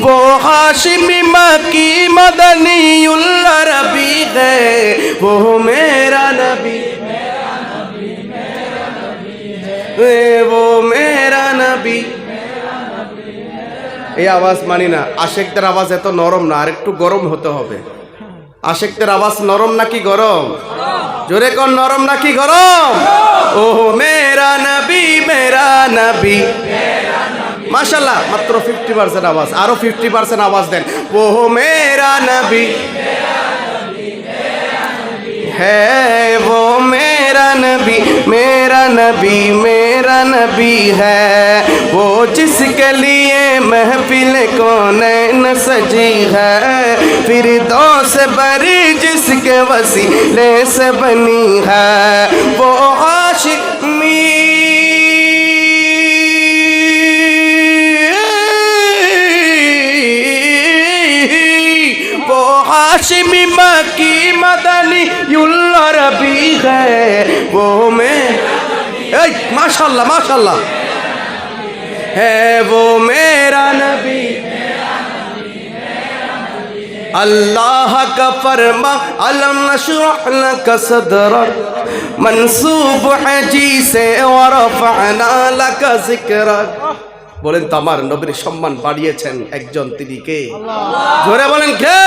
वो हाशिमी मक्की मदनी अरबी है, वो मेरा नबी, वो मेरा नबी। এই আওয়াজ মানি না। আশেকদের আওয়াজ এত নরম না, আর একটু গরম হতে হবে। আশেকদের আওয়াজ নরম নাকি গরম? জোরে কোন নরম নাকি গরম? ও মেরা নবী মেরা নবী। মাশাআল্লাহ, মাত্র 50% আওয়াজ, আরো 50% আওয়াজ দেন। ও মেরা নবী है, वो मेरा नबी मेरा नबी मेरा नबी है, वो जिसके लिए महफिल कौनैन सजी है, फिरदौस बरी जिसके वसीले से बनी है, वो हाशिमी हाशिमी मक्की मदनी अरबी है, वो में माशाल्लाह माशाल्लाह है, वो मेरा नबी। अल्लाह का फरमा अलम नशरह लक सदरक मंसूब है जी से और रफअना लक जिक्रक। বলেন তো আমার নবীর সম্মান বাড়িয়েছেন একজন, তিনি কে? জোরে বলেন কে?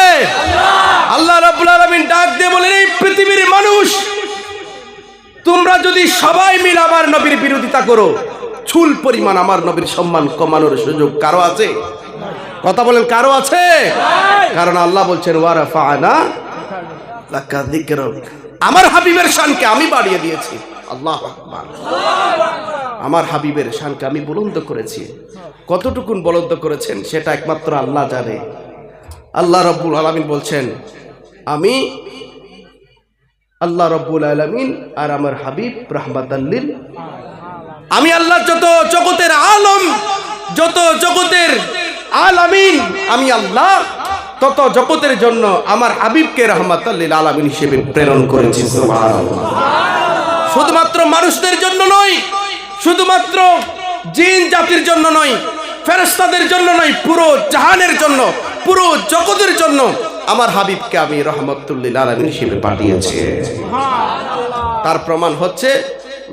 আল্লাহ রাব্বুল আলামিন ডাক দিয়ে বলেন, এই পৃথিবীর মানুষ তোমরা যদি সবাই মিলে আমার নবীর বিরোধিতা করো, চুল পরিমাণ আমার নবীর সম্মান কমানোর সুযোগ কারো আছে? কথা বলেন, কারো আছে? কারণ আল্লাহ বলছেন ওয়া রাফা'না লাকা যিকরাক, আমার হাবিবের শানকে আমি বাড়িয়ে দিয়েছি। আল্লাহু আকবার। আমার হাবিবের শানকে আমি বুলন্দ করেছি। কতটুকুন বুলন্দ করেছেন সেটা একমাত্র আল্লাহ জানে। আল্লাহ রাব্বুল আলামিন বলছেন, আমি আল্লাহ রাব্বুল আলামিন আর আমার হাবিব রাহমাতাল লিল, আমি আল্লাহ যত জগতের আলম, যত জগতের আলামিন, আমি আল্লাহ তত জগতের জন্য আমার হাবিবকে রাহমাতাল লিল আলামিন হিসেবে প্রেরণ করেছি। সুবহানাল্লাহ। শুধুমাত্র মানুষদের জন্য নয়, শুধুমাত্র জিন জাতির জন্য নয়, ফেরেশতাদের জন্য নয়, পুরো জাহানের জন্য, পুরো জগতের জন্য আমার হাবিবকে আমি রহমতুল লিল আলামিন হিসেবে পাঠিয়েছি। তার প্রমাণ হচ্ছে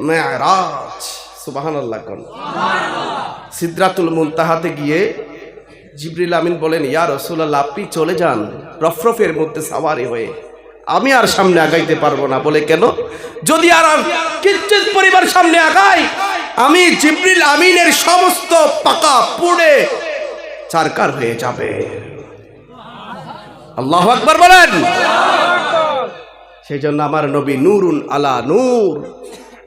মেরাজ। সুবহানাল্লাহ। কোন সিদরাতুল মুনতাহাতে গিয়ে জিবরিল আমিন বলেন, ইয়া রাসূলুল্লাহ, আপনি চলে যান রফরফের মধ্যে সাওয়ারি হয়ে, আমি আর সামনে আগাইতে পারবো না। বলে কেন? যদি আর কিঞ্চিত পরিবার সামনে আগাই, আমি জিবরিল আমিনের সমস্ত পাকা পুড়ে চারকার হয়ে যাবে। আল্লাহু আকবার বলেন। সেই জন্য আমার নবী নূরুন আলা নূর,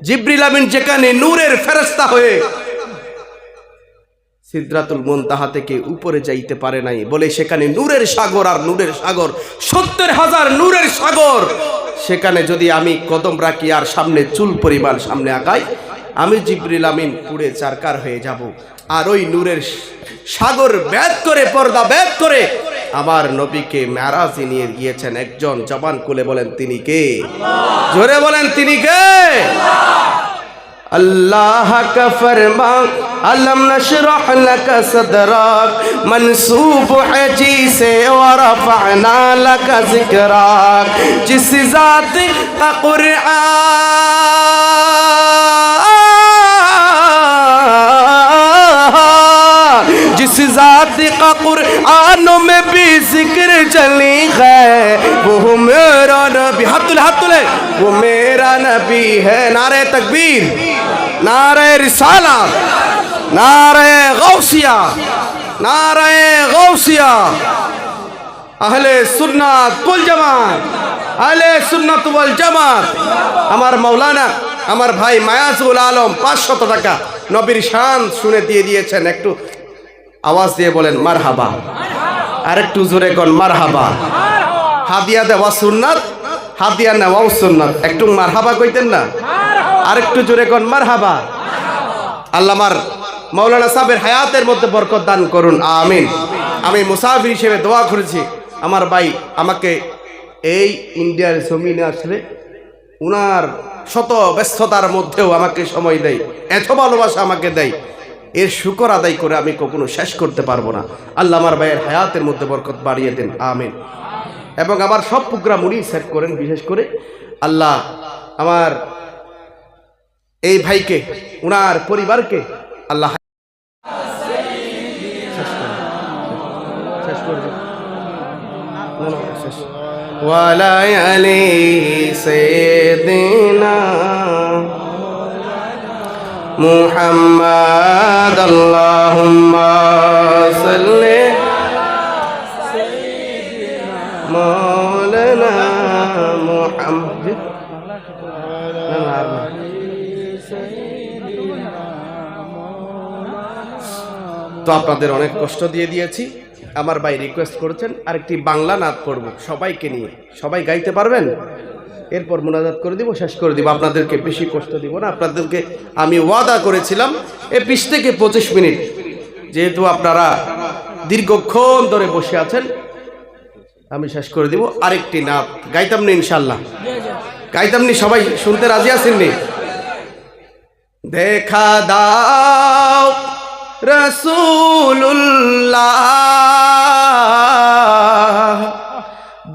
জিবরিল আমিন যেখানে নূরের ফেরেশতা হয়ে সিদরাতুল মুনতাহা থেকে উপরে যাইতে পারে নাই, বলে সেখানে নূরের সাগর আর নূরের সাগর, 70,000 নূরের সাগর। সেখানে যদি আমি কদম রাখি আর সামনে চুল পরিমাণ সামনে আগাই, আমি জিবরিল আমিন পুড়ে চারকার হয়ে যাব। আর ওই নূরের সাগর ভেদ করে, পর্দা ভেদ করে আমার নবীকে মেরাজে নিয়ে গিয়েছেন একজন। জবান খুলে বলেন তিনি কে? জোরে বলেন তিনি কে? अल्लाह का फरमा अलम नशरह लक सदरक मंसूब है जी से और रफअना लक जिक्रक, जिस जात का कुरआन, जिस जात का कुरआन में भी जिक्र चली है, वो मेरा नबी, हाथ तुले, वो मेरा नबी है। नारे तकबीर, नारे रिसालत, नारे गौसिया, नारे गौसिया। अहले सुन्नत वल जमात, अहले सुन्नत वल जमात। আমার মাওলানা, আমার ভাই মায়াজুল আলম 500 টাকা নবীর শান শুনে দিয়ে দিয়েছেন। একটু আওয়াজ দিয়ে বলেন মারহাবা, আর একটু জোরে কোন মারহাবা। হাদিয়া দেওয়া সুন্নাত, হাদিয়া নেওয়াও সুন্নাত। একটু মারহাবা কইতেন না? আর একটু জোরে কোন মারহাবা। আল্লাহ আমার মাওলানা সাহেবের হায়াতের মধ্যে বরকত দান করুন, আমিন। আমি মুসাফির হিসেবে দোয়া করেছি, আমার ভাই আমাকে এই ইন্ডিয়ার জমিনে আসলে উনার শত ব্যস্ততার মধ্যেও আমাকে সময় দেয়, এত ভালোবাসা আমাকে দেয়। এর শুকর আদায় করে আমি কখনো শেষ করতে পারবো না। আল্লাহ আমার ভাইয়ের হায়াতের মধ্যে বরকত বাড়িয়ে দেন, আমিন। এবং আমার সব প্রোগ্রাম উনি সেট করেন, বিশেষ করে আল্লাহ আমার এই ভাইকে, উনার পরিবারকে আল্লাহ শেষ করবে। ওয়ালায়ালি সাইয়্যিদিনা মুহাম্মাদ আল্লাহুম্মা সাল্লি মাওলানা মুহাম্মাদ। তো আপনাদের অনেক কষ্ট দিয়ে দিয়েছি। আমার ভাই রিকোয়েস্ট করেছেন আরেকটি বাংলা নাত পড়ব সবাইকে নিয়ে। সবাই গাইতে পারবেন? এরপর মোনাজাত করে দিব, শেষ করে দিব। আপনাদেরকে বেশি কষ্ট দিব না। আপনাদেরকে আমি ওয়াদা করেছিলাম এই 20 থেকে 25 মিনিট, যেহেতু আপনারা দীর্ঘক্ষণ ধরে বসে আছেন, আমি শেষ করে দিব। আরেকটি নাত গাইতাম নি ইনশাল্লাহ? গাইতাম নি? সবাই শুনতে রাজি আছেন নি? দেখা দাও রাসূলুল্লাহ,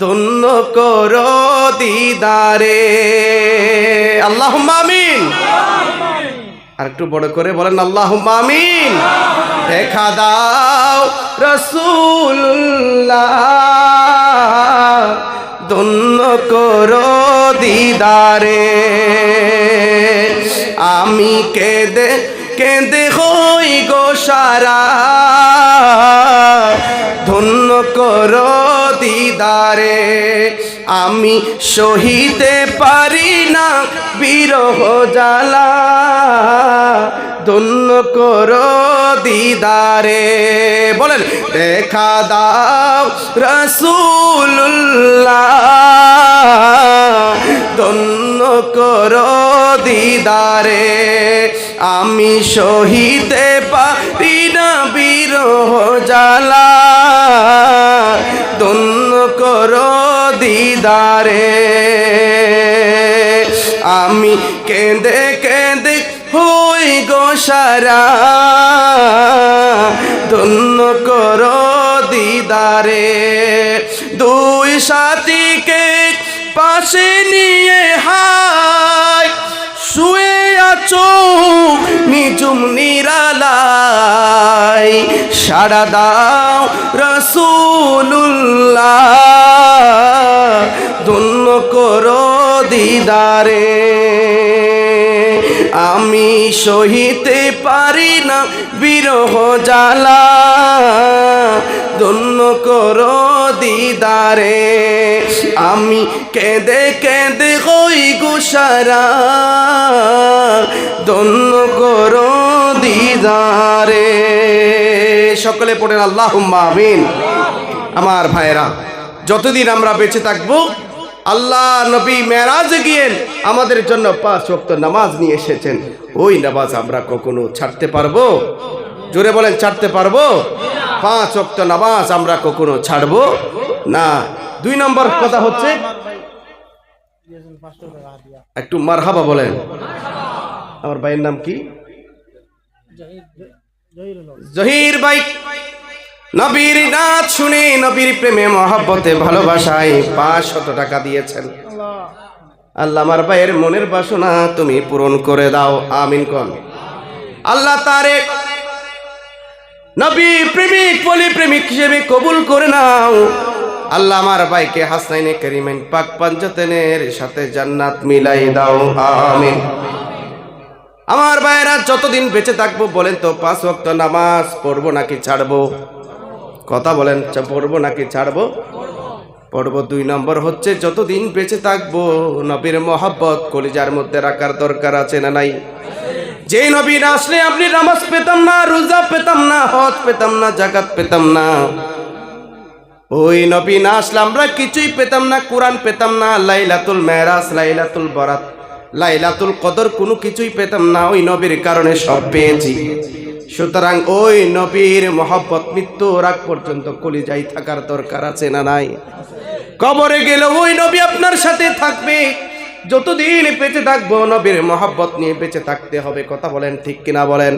ধন্য করো দিদারে। আল্লাহুম্মা আমিন। আর একটু বড় করে বলেন আল্লাহুম্মা আমিন। দেখা দাও রাসূলুল্লাহ, ধন্য করো দিদারে। আমি কেঁদে কেঁদে হই গো সারা, ধন্য করো দিদারে। আমি সহিতে পারি না বিরহ জ্বালা, ধন্য করো দিদারে। বলেন দেখা দাও রাসূলুল্লাহ, ধন্য করো দিদারে। আমি সহিতে পারি না বিরহ জ্বালা, ধন্য করো দিদারে। আমি কেঁদে কেঁদে হই গো সারা, ধন্য করো দিদারে। দুই সাথীকে পাশে নিয়ে হায় শুয়ে আছো নিঝুম নিরালায়, সাড়া দাও রাসূলুল্লাহ, ধন্য করো দিদারে। আমি সহিতে পারি না বিরহ জ্বালা, ধন্য করো দিদারে। আমি কেঁদে কেঁদে হই গো সারা, ধন্য করো দিদারে। সকলে পড়েন আল্লাহুম্মা আমিন। আমার ভাইরা, যতদিন আমরা বেঁচে থাকবো, আল্লাহ নবী মেরাজে গিয়ে আমাদের জন্য 5 ওয়াক্ত নামাজ নিয়ে এসেছেন। ওই নামাজ আমরা কখনো ছাড়তে পারবো? জোরে বলেন, ছাড়তে পারবো? 5 ওয়াক্ত নামাজ আমরা কখনো ছাড়বো না। 2 নম্বর কথা হচ্ছে, একটু মারহাবা বলেন। আমার ভাইয়ের নাম কি? জহির ভাই। নবীর নাচ শুনে, নবীর প্রেমে মহব্বতে ভালোবাসায় 500 টাকা দিয়েছেন। আল্লাহ আমার ভাইয়ের মনের বাসনা তুমি পূরণ করে দাও, আমিন কোন। আল্লাহ তারে নবী প্রেমিক বলি প্রেমিক হিসেবে কবুল করে নাও। আল্লাহ আমার ভাইকে হাসনাইনে কারিমাইন পাক পাঞ্জাতেনের সাথে জান্নাত মিলাই দাও, আমিন। আমার ভাইয়েরা, যতদিন বেঁচে থাকবো বলেন তো 5 ওয়াক্ত নামাজ পড়বো নাকি ছাড়বো? কথা বলেন, পড়বো নাকি ছাড়বো? পড়বো। 2 নম্বর হচ্ছে, যতদিন বেঁচে থাকবো নবীর মহব্বত কলিজার মধ্যে রাখার দরকার আছে না নাই? যে নবী না আসলে আপনি নামাজ পেতাম না, রোজা পেতাম না, হজ পেতাম না, যাকাত পেতাম না। ওই নবী না আসলে আমরা কিছুই পেতাম না, কোরআন পেতাম না, লাইলাতুল মেরাজ, লাইলাতুল বরাত, লাইলাতুল কদর কোনো কিছুই পেতাম না। ওই নবীর কারণে সব পেয়েছি। সুতরাং ওই নবীর মহব্বত মৃত্যুর আগ পর্যন্ত কলিজায় থাকার দরকার আছে না নাই? কবরে গেলে ওই নবী আপনার সাথে থাকবে। যতদিন বেঁচে থাকবো নবীর মহব্বত নিয়ে বেঁচে থাকতে হবে। কথা বলেন, ঠিক কিনা বলেন?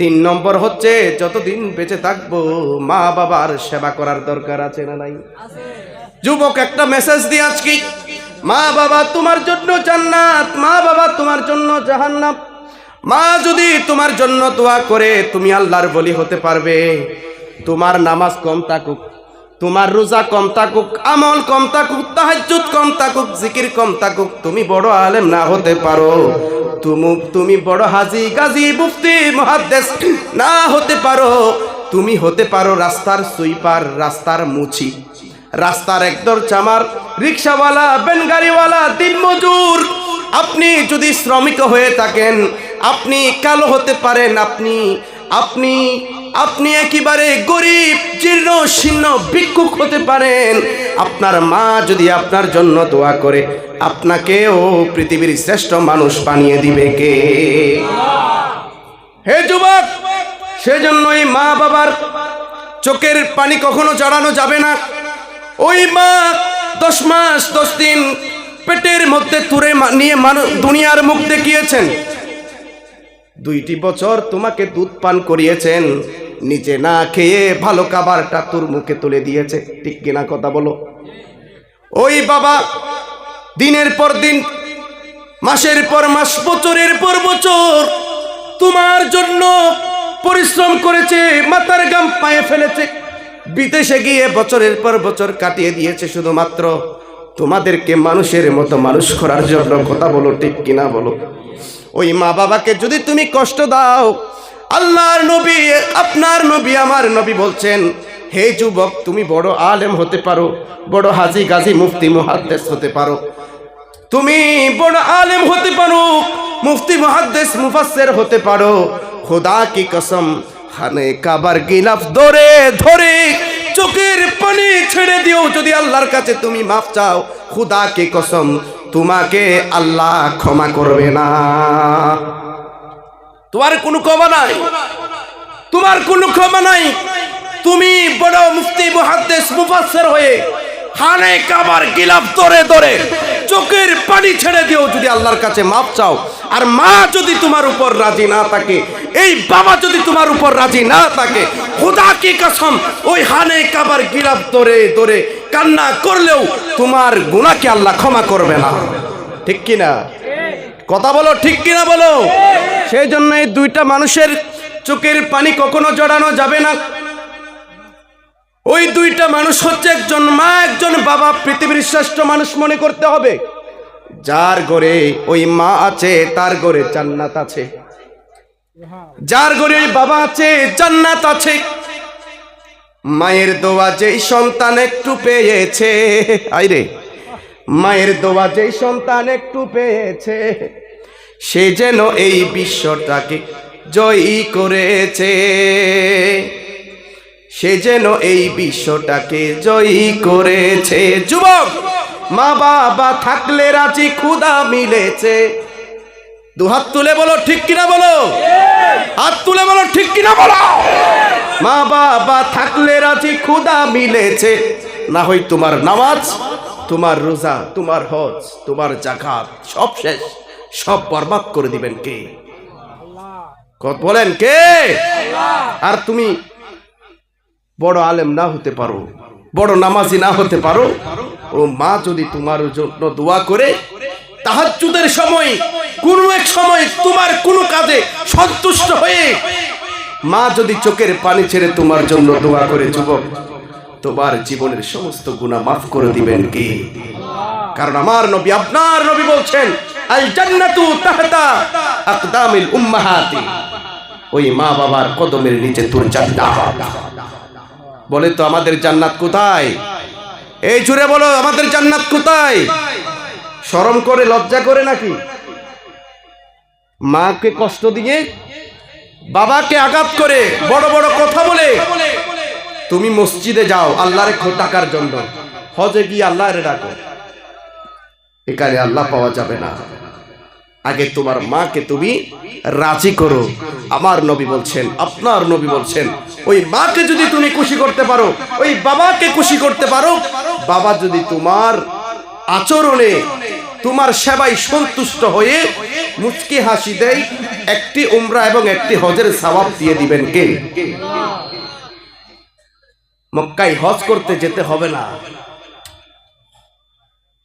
3 নম্বর হচ্ছে যতদিন বেঁচে থাকবো মা বাবার সেবা করার দরকার আছে না নাই? যুবক একটা মেসেজ দিয়ে আজকে, মা বাবা তোমার জন্য জান্নাত, মা বাবা তোমার জন্য জাহান্নাম। মা যদি তোমার জন্য দোয়া করে তুমি আল্লাহর বলি হতে পারবে। তোমার নামাজ কম থাকুক, তোমার রোজা কম থাকুক, আমল কম থাকুক, তাহাজ্জুদ কম থাকুক, জিকির কম থাকুক, তুমি বড় আলেম না হতে পারো, তুমি বড় হাজি গাজী মুফতি মুহাদ্দিস না হতে পারো, তুমি হতে পারো রাস্তার সুইপার, রাস্তার মুছি, রাস্তার একদর চামার, রিক্সাওয়ালা, বেনগাড়িওয়ালা, দিনমজুর। আপনি যদি শ্রমিক হয়ে থাকেন, আপনি কালো হতে পারেন, আপনি একেবারে গরিব জীর্ণ শীর্ণ ভিক্ষুক হতে পারেন। আপনার মা যদি আপনার জন্য দোয়া করে, আপনাকেও পৃথিবীর শ্রেষ্ঠ মানুষ বানিয়ে দিবে কে? হে যুবক, সেজন্যই মা বাবার চোখের পানি কখনো জড়ানো যাবে না। ওই মা 10 মাস 10 দিন পেটের মধ্যে তুলে নিয়ে দুনিয়ার মুখ দেখিয়েছেন, 2টি বছর তোমাকে দুধ পান করিয়েছেন, নিচে না খেয়ে ভালো খাবারটা তোর মুখে তুলে দিয়েছে, ঠিক কিনা কথা বলো? ওই বাবা দিনের পর দিন, মাসের পর মাস, বছরের পর বছর তোমার জন্য পরিশ্রম করেছে, মাথার ঘাম পায়ে ফেলেছে, বিদেশে গিয়ে বছরের পর বছর কাটিয়ে দিয়েছে শুধুমাত্র তোমাদেরকে মানুষের মতো মানুষ করার জন্য। কথা বলো, ঠিক কিনা বলো? ওই মা বাবাকে যদি তুমি কষ্ট দাও, আল্লাহর নবী, আপনার নবী, আমার নবী বলছেন, হে যুবক, তুমি বড় আলেম হতে পারো, বড় হাজি গাজী মুফতি মুহাদ্দিস হতে পারো, তুমি বড় আলেম হতে পারো, মুফতি মুহাদ্দিস মুফাসসির হতে পারো, খোদা কি কসম খানে কাবার গিলাফ ধরে ধরে চোখের পানি ছেড়ে দিও, যদি আল্লাহর কাছে তুমি মাফ চাও, খোদা কি কসম তোমাকে আল্লাহ ক্ষমা করবে না। তোমার কোনো ক্ষমা নাই, তোমার কোনো ক্ষমা নাই। তুমি বড় মুফতি মুহাদ্দিস মুফাসসির হয়ে খানে কাবার গিলাফ ধরে ধরে চোখের পানি ছেড়ে দিও, যদি আল্লাহর কাছে মাফ চাও। আর মা যদি তোমার উপর রাজি না থাকে, এই বাবা যদি তোমার উপর রাজি না থাকে, খোদা কি কসম ওই খানে কাবার গিলাফ ধরে ধরে কান্না করলেও তোমার গুনাহকে আল্লাহ ক্ষমা করবে না, ঠিক কিনা? কথা বলো, ঠিক কিনা বলো? সেই জন্য এই 2টা মানুষের চোখের পানি কখনো জড়ানো যাবে না। ওই 2টা মানুষ হচ্ছে একজন মা, একজন বাবা। পৃথিবীর শ্রেষ্ঠ মানুষ মনে করতে হবে, যার ঘরে ওই মা আছে তার ঘরে জান্নাত আছে, যার ঘরে ওই বাবা আছে জান্নাত আছে। মায়ের দোয়া যেই সন্তান একটু পেয়েছে, আইরে মায়ের দোয়া যেই সন্তান একটু পেয়েছে, সে যেন এই বিশ্বটাকে জয়ী করেছে, সে যেন এই বিশ্বটাকে জয়ী করেছে। যুবক, মা বাবা থাকলে রাজি খোদা মিলেছে। দুহাত তুলে বলো, ঠিক কিনা বলো? হাত তুলে বলো, ঠিক কিনা বলো? মা বাবা থাকলে রাজি খোদা মিলেছে, না হয় তোমার নামাজ, তোমার রোজা, তোমার হজ, তোমার যাকাত সব শেষ, সব বরবাদ করে দিবেন কে? বলেন কে? আর তুমি বড় আলেম না হতে পারো, বড় নামাজি না হতে পারো, ও মা যদি তোমার জন্য দোয়া করে, তাহাজ্জুদের সময় কোনো এক সময় তোমার কোনো কাজে সন্তুষ্ট হয়ে মা যদি চোখের পানি ছেড়ে তোমার জন্য দোয়া করে, যুবক, তোমার জীবনের সমস্ত গুনাহ মাফ করে দিবেন কে? কারণ আমার নবী, আপনার নবী বলছেন, আল জান্নাতু তাহতা আকদামিল উম্মাহাতি, ওই মা বাবার কদমের নিচে তোর জান্নাত। বলে তো আমাদের জান্নাত কোথায়? এই জুড়ে বলো, আমাদের জান্নাত কোথায়? শরম করে, লজ্জা করে নাকি? মাকে কষ্ট দিয়ে, বাবাকে আঘাত করে, বড় বড় কথা বলে তুমি মসজিদে যাও আল্লাহরে টাকার জন্য, হজে গিয়ে আল্লাহরে ডাকো, এখানে আল্লাহ পাওয়া যাবে না। আগে তোমার মাকে তুমি রাজি করো। আমার নবী বলছেন, আপনার নবী বলছেন, ওই মাকে যদি তুমি খুশি করতে পারো, ওই বাবাকে খুশি করতে পারো, বাবা যদি তোমার আচরণে, তোমার সেবায় সন্তুষ্ট হয়ে মুচকি হাসি দেয়, একটি উমরা এবং একটি হজের সওয়াব দিয়ে দিবেন কে? মক্কায় হজ করতে যেতে হবে না,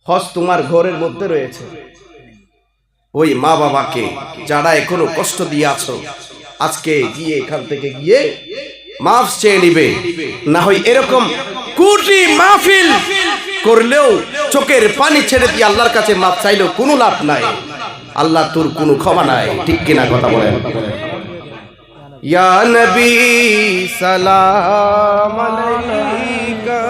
হজ তোমার ঘরের মধ্যে রয়েছে। ওই মা বাবাকে যারা এখনো কষ্ট দিয়ে আছো, আজকে গিয়ে এখান থেকে গিয়ে মাফ চেয়ে নিবে। না হয় এরকম কোটি মাহফিল করলেও চোখের পানি ছেড়ে দিয়ে আল্লাহর কাছে মাফ চাইলেও কোনো লাভ নাই, আল্লাহ তোর কোনো ক্ষমা নাই। ঠিক কিনা কথা বলেন? ইয়া নবী সালাম আলাইকা,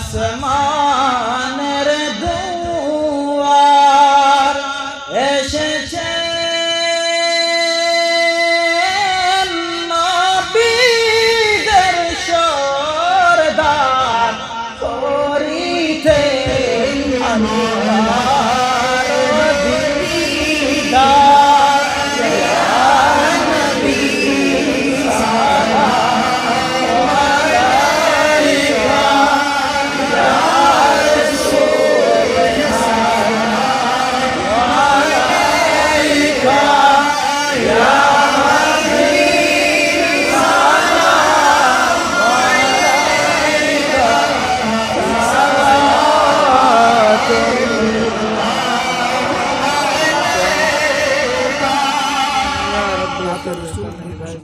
আসমান